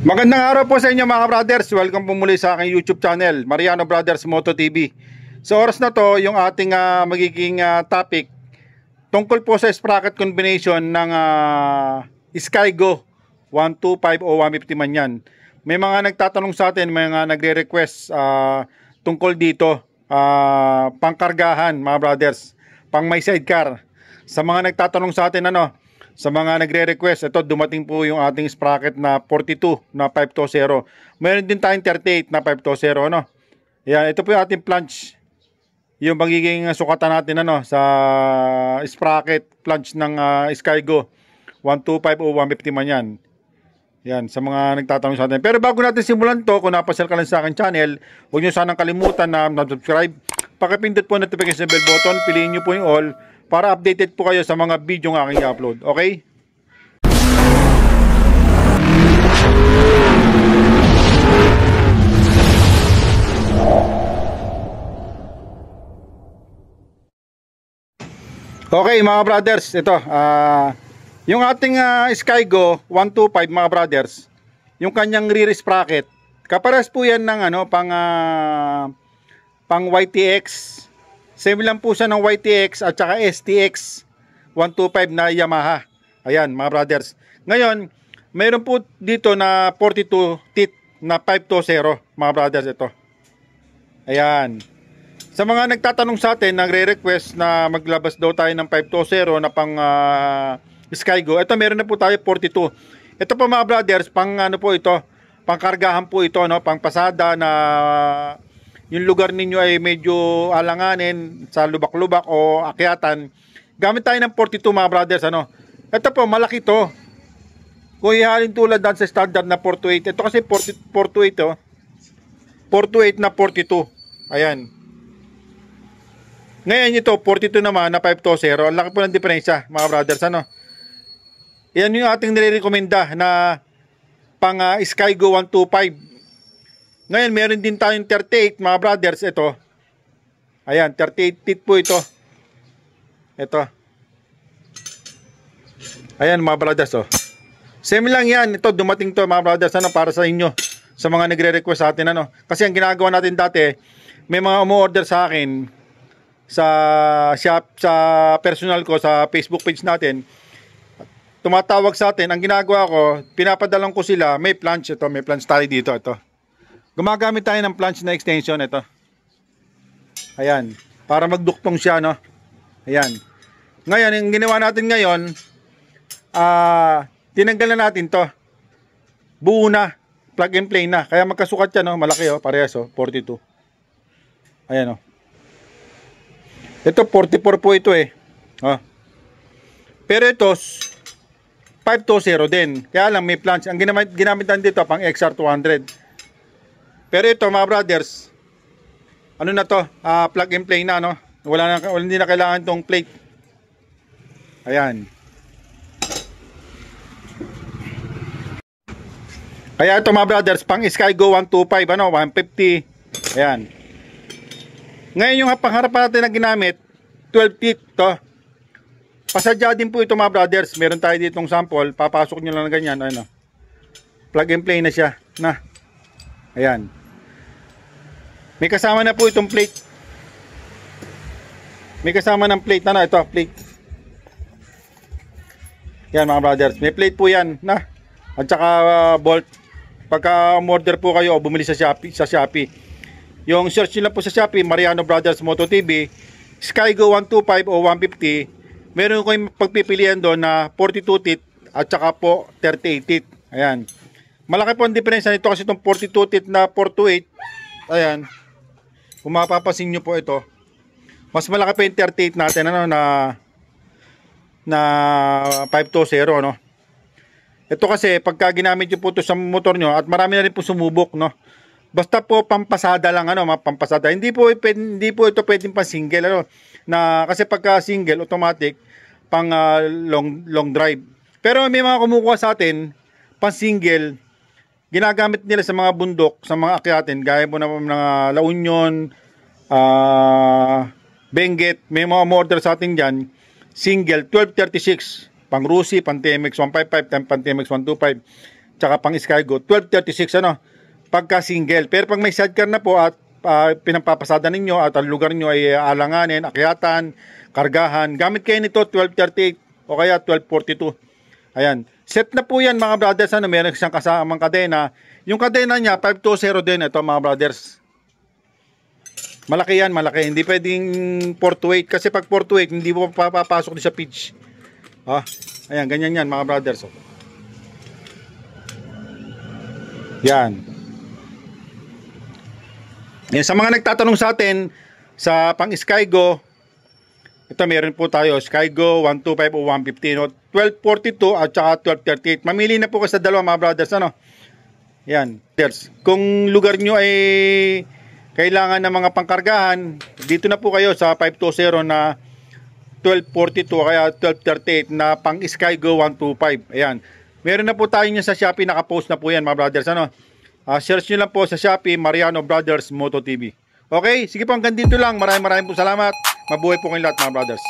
Magandang araw po sa inyo mga brothers. Welcome po muli sa aking YouTube channel, Mariano Brothers Moto TV. Sa oras na to, yung ating magiging topic tungkol po sa sprocket combination ng Skygo 125 o 150 man yan. May mga nagtatanong sa atin, may mga nagre-request tungkol dito, pangkargahan mga brothers, pang may sidecar. Sa mga nagtatanong sa atin sa mga nagre-request, ito dumating po yung ating sprocket na 42 na 520. Meron din tayong 38 na 520 Yan, ito po yung ating flange. Yung magiging sukatan natin sa sprocket flange ng Skygo 125 o 150 man yan. Yan, sa mga nagtatanong sa atin. Pero bago natin simulan to, kung napasyal ka lang sa akin channel, huwag nyo sanang kalimutan na subscribe. Pakipindot po notification bell button, piliin nyo po yung all para updated po kayo sa mga video ng aking i-upload. Okay? Okay mga brothers, ito yung ating Skygo 125 mga brothers, yung kanyang rear sprocket, kapares po yan ng pang YTX. Same lang po siya ng YTX at saka STX 125 na Yamaha. Ayan mga brothers. Ngayon, mayroon po dito na 42 teeth na 520 mga brothers ito. Ayan. Sa mga nagtatanong sa atin, nagre-request na maglabas daw tayo ng 520 na pang Skygo. Ito meron na po tayo 42. Ito po mga brothers, pang po ito, pang kargahan po ito, pang pasada na yung lugar ninyo ay medyo alanganin sa lubak-lubak o akyatan. Gamit tayo ng 42 mga brothers. Ito po, malaki to. Kung ihalin tulad sa standard na 428. Ito kasi 428 428 na 42. Ayan. Ngayon ito, 42 naman na 520. Ang laki po ng diferensya mga brothers. Yan yung ating nire-recommenda na pang Skygo 125. Ngayon, meron din tayong 38 mga brothers. Ito. Ayan, 38 teeth po ito. Ito. Ayan mga brothers. Same lang yan. Ito, dumating to mga brothers. Para sa inyo. Sa mga nagre-request sa atin. Kasi ang ginagawa natin dati, may mga umu-order sa akin sa shop, sa personal ko, sa Facebook page natin. Tumatawag sa atin. Ang ginagawa ko, pinapadalang ko sila. May flange ito. May flange tayo dito. Ito. Gumagamit tayo ng flange na extension ito. Ayan, para magduktong siya, Ayan. Ngayon, yung ginawa natin ngayon, tinanggal na natin 'to. Buo na, plug and play na. Kaya magkasukat siya, malaki parehas 42. Ayan Ito 44 po ito Pero ito 520 din. Kaya lang may flange. Ang ginamitan dito pang XR200. Pero ito mga brothers, na to? Plug and play na, hindi na kailangan tong plate. Ayan. Kaya ito mga brothers, pang Skygo 125, 150. Ayan. Ngayon yung pangharap natin na ginamit, 12 teeth to. Pasadya din po ito mga brothers. Meron tayo ditong sample, papasok nyo lang na ganyan. Plug and play na siya, Ayan. May kasama na po itong plate. May kasama ng plate ito, plate. Yan mga brothers, may plate po yan, At saka bolt. Pagka order po kayo o bumili sa Shopee. Yung search nyo lang po sa Shopee, Mariano Brothers Moto TV, Skygo 125 o 150. Meron ko yung pagpipilian doon na 42 teeth at saka po 38 teeth. Ayan. Malaki po ang diferensya nito kasi itong 42 teeth na 428. Ayan. Kung mapapasin nyo po ito, mas malaki pa yung 38 natin na 520 Ito kasi pagka ginamit nyo po ito sa motor nyo, at marami na rin po sumubok basta po pampasada lang pampasada. Hindi po ito pwedeng pa single kasi pagka single automatic pang long drive. Pero may mga kumukuha sa atin pang single, ginagamit nila sa mga bundok, sa mga akyatin, gaya po ng mga La Union, Benguet. May mga order sa atin dyan, single 1236, pang Rusi, pang TMX 155, pang TMX 125. tsaka pang Skygo 1236 ano, pagka single. Pero pag may sidecar na po at pinampapasada ninyo at ang lugar nyo ay alanganin, akyatan, kargahan, gamit kayo nito 1238 o kaya 1242. Ayan, set na po yan mga brothers, ano, meron siyang kasamang kadena. Yung kadena niya 520 din ito mga brothers. Malaki yan, malaki. Hindi pwedeng 428 kasi pag 428 hindi mo papapasok din sa pitch. Ayan, ganyan yan mga brothers. Yan. Yan, sa mga nagtatanong sa atin sa pang Skygo, ito meron po tayo Skygo 125 o 150, no? 1242 at saka 1238. Mamili na po kayo sa dalawa mga brothers, ano? Yan. Kung lugar nyo ay kailangan ng mga pangkargahan, dito na po kayo sa 520 na 1242 kaya 1238 na pang Skygo 125. Ayan. Meron na po tayo niya sa Shopee, nakapost na po yan mga brothers, ano? Search nyo lang po sa Shopee, Mariano Brothers Moto TV. Okay, sige po, hanggang dito lang. Maraming po salamat. Mabuhay po kayong lahat mga brothers.